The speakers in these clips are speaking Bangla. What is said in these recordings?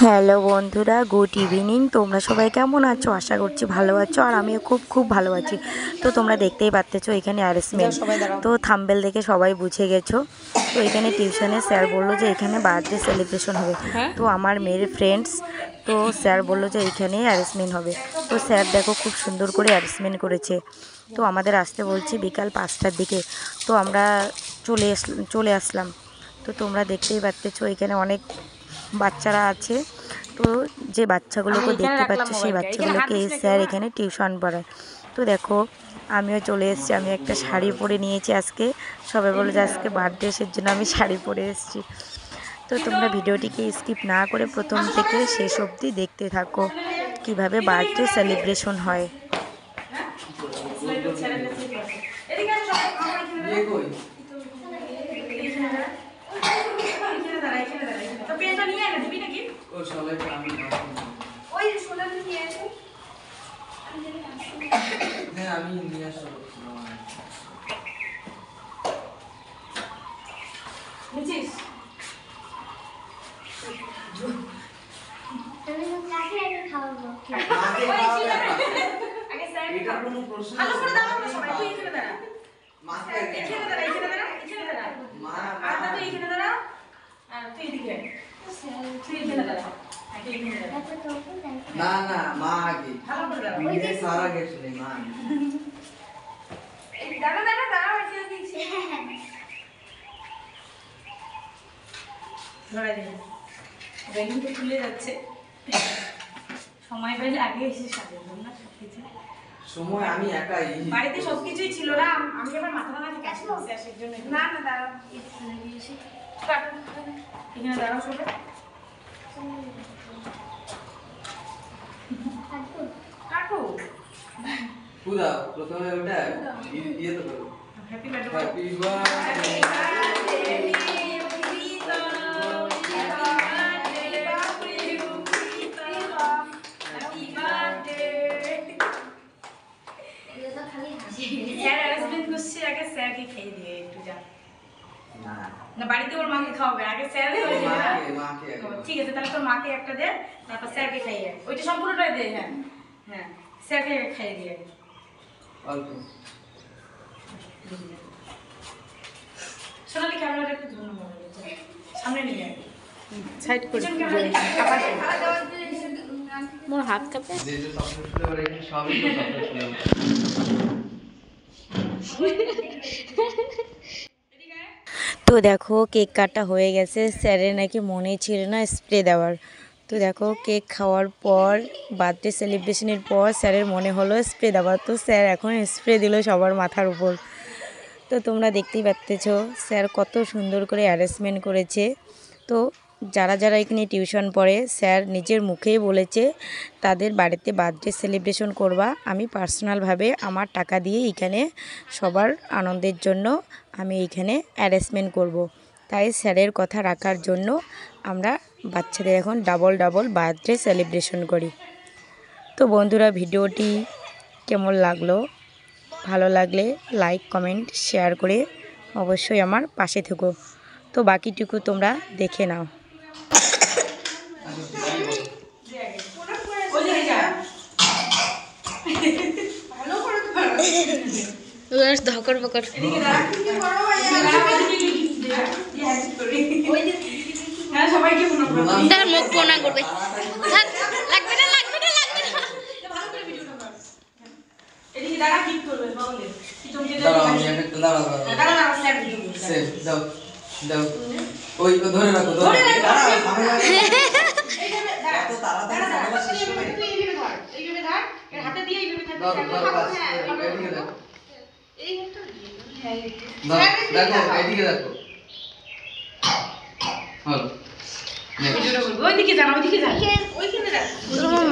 হ্যালো বন্ধুরা, গুড ইভিনিং। তোমরা সবাই কেমন আছো? আশা করছি ভালো আছো, আর আমিও খুব ভালো আছি। তো তোমরা দেখতেই পাচ্ছো এখানে অ্যারেঞ্জমেন্ট, তো থাম্বনেল দেখে সবাই বুঝে গেছো। তো এখানে টিউশনে স্যার বললো যে এখানে বার্থডে সেলিব্রেশন হবে। তো আমার মেয়ের ফ্রেন্ডস, তো স্যার বললো যে এইখানেই অ্যারেঞ্জমেন্ট হবে। তো স্যার দেখো খুব সুন্দর করে অ্যারেঞ্জমেন্ট করেছে। তো আমাদের আসতে বলছে বিকাল 5টার দিকে। তো আমরা চলে আসলাম। তো তোমরা দেখতেই পাচ্ছো এখানে অনেক বাচ্চারা আছে। তো যে বাচ্চাগুলোকে দেখতে পাচ্ছ সেই বাচ্চাগুলোকে স্যার এখানে টিউশন পড়ায়। তো দেখো আমিও চলে এসেছি, আমি একটা শাড়ি পরে নিয়েছি আজকে। সবাই বলে যে আজকে বার্থডে, এর জন্য আমি শাড়ি পরে এসেছি। তো তোমরা ভিডিওটিকে স্কিপ না করে প্রথম থেকে শেষ অবধি দেখতে থাকো কিভাবে বার্থডে সেলিব্রেশন হয়। না না মা আগে নিজে সারা গেছে মা দাঁড়া দাঁড়া দাঁড়া হচ্ছে দিচ্ছি ধরে দিন বেলুন তো খুলে যাচ্ছে। সময় পেলে আগে এসে সাজালাম না সবকিছু। সময় আমি একাই বাড়িতে সবকিছুই ছিল না, আমি এবার মাথা ভাঙা থেকে আসি বসে আসার জন্য। না না দাঁড়াও এখানে দিয়েছি, এখানে দাঁড়াও সবে কাকু পুরা প্রথমে ওটা ইয়ে তো করো হ্যাপি বার্থডে হ্যাপি বার্থডে বাড়িতে ওর মাকে খাওয়াবে আগে স্যার। ঠিক আছে তাহলে তোর মাকে একটা দে, তারপর স্যারকে খাইয়ে ওইটা সম্পূর্ণটাই দে। হ্যাঁ হ্যাঁ স্যারকে খাইয়ে দিয়ে অল্প। সোনালি ক্যামেরাটা একটু ধন্যবাদ সামনে নিয়ে সাইড করে মোর হাত কাঁপে। তো দেখো কেক কাটা হয়ে গেছে, স্যারের নাকি মনেই ছিল না স্প্রে দেওয়ার। তো দেখো কেক খাওয়ার পর বার্থডে সেলিব্রেশনের পর স্যারের মনে হলো স্প্রে দেওয়ার। তো স্যার এখন স্প্রে দিল সবার মাথার উপর। তো তোমরা দেখতেই পাচ্ছ স্যার কত সুন্দর করে অ্যারেঞ্জমেন্ট করেছে। তো যারা যারা এখানে টিউশন পড়ে স্যার নিজের মুখেই বলেছে তাদের বাড়িতে বার্থডে সেলিব্রেশন করবা, আমি পার্সোনালভাবে আমার টাকা দিয়ে এখানে সবার আনন্দের জন্য আমি এইখানে অ্যারেঞ্জমেন্ট করব। তাই স্যারের কথা রাখার জন্য আমরা বাচ্চাদের এখন ডাবল বার্থডে সেলিব্রেশন করি। তো বন্ধুরা ভিডিওটি কেমন লাগলো? ভালো লাগলে লাইক কমেন্ট শেয়ার করে অবশ্যই আমার পাশে থেকো। তো বাকিটুকু তোমরা দেখে নাও। ধকর বকর মুখ পোনা করবে।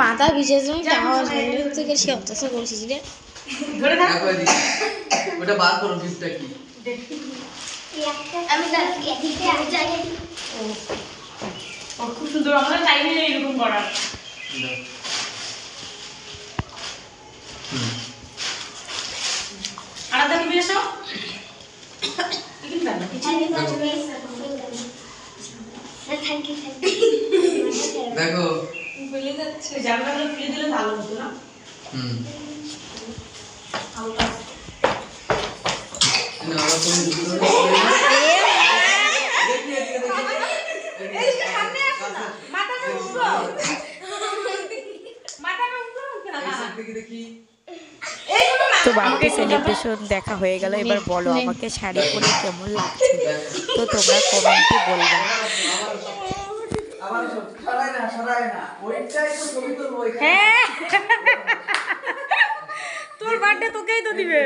মাথা ভিজে থেকে সে অত্যাচার করছিস রে। ওটা বার করো গিফটটা কি আমি খুব সুন্দর। আমরা চাইনি এরকম করার। আলাদা কি বেশ দেখো খুলে যাচ্ছে, জানলাগুলো খুলে দিলে ভালো হতো না? হুম হালকা। না ওরা তুমি এদিকে সামনে আসো না, মাথাটা উঠো, মাথাটা উঠো না। দেখি তো বার্থডে সেলিব্রেশন দেখা হয়ে গেল। এবার বলো আমাকে শাড়ি পরে কেমন লাগছে, তো তোমরা কমেন্টে বলবে। আবার সরাই না ওইটাই তো ছবি তুলবো এখানে। হ্যাঁ, তোর বার্থডে তোকেই তো দিবে।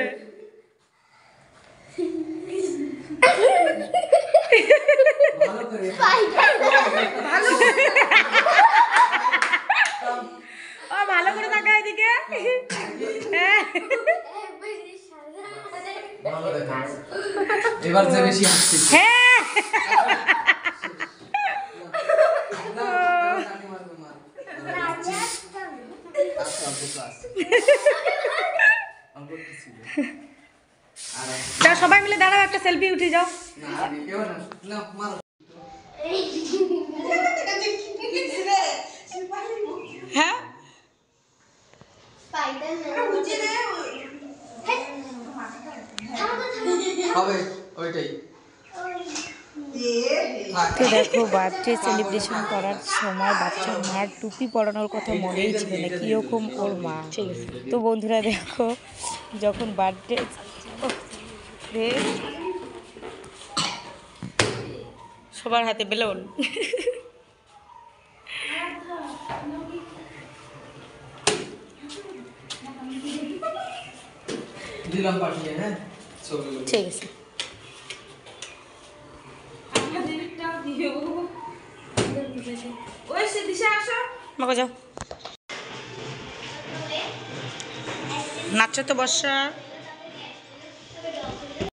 ভালো করে ভালো, ও ভালো করে তাকা এদিকে। হ্যাঁ, ভালো দেখা এবার যে বেশি হাসছি হ্যাঁ, তা সবাই মিলে দাঁড়াও, একটা সেলফি উঠে যাও। হ্যাঁ, হবে ওইটাই তো দেখো বার্থডে সেলিব্রেশন করার সময় বাচ্চার মার টুপি পরানোর কথা মনেই ছিল না, কীরকম ওর মা। তো বন্ধুরা দেখো যখন বার্থডে সবার হাতে বেলুন। দিলাম পাঠিয়ে হ্যাঁ ছবিগুলো ঠিক আছে, ওই সে দিশা আসো। মাগো যাও, নাচো তো বর্ষা।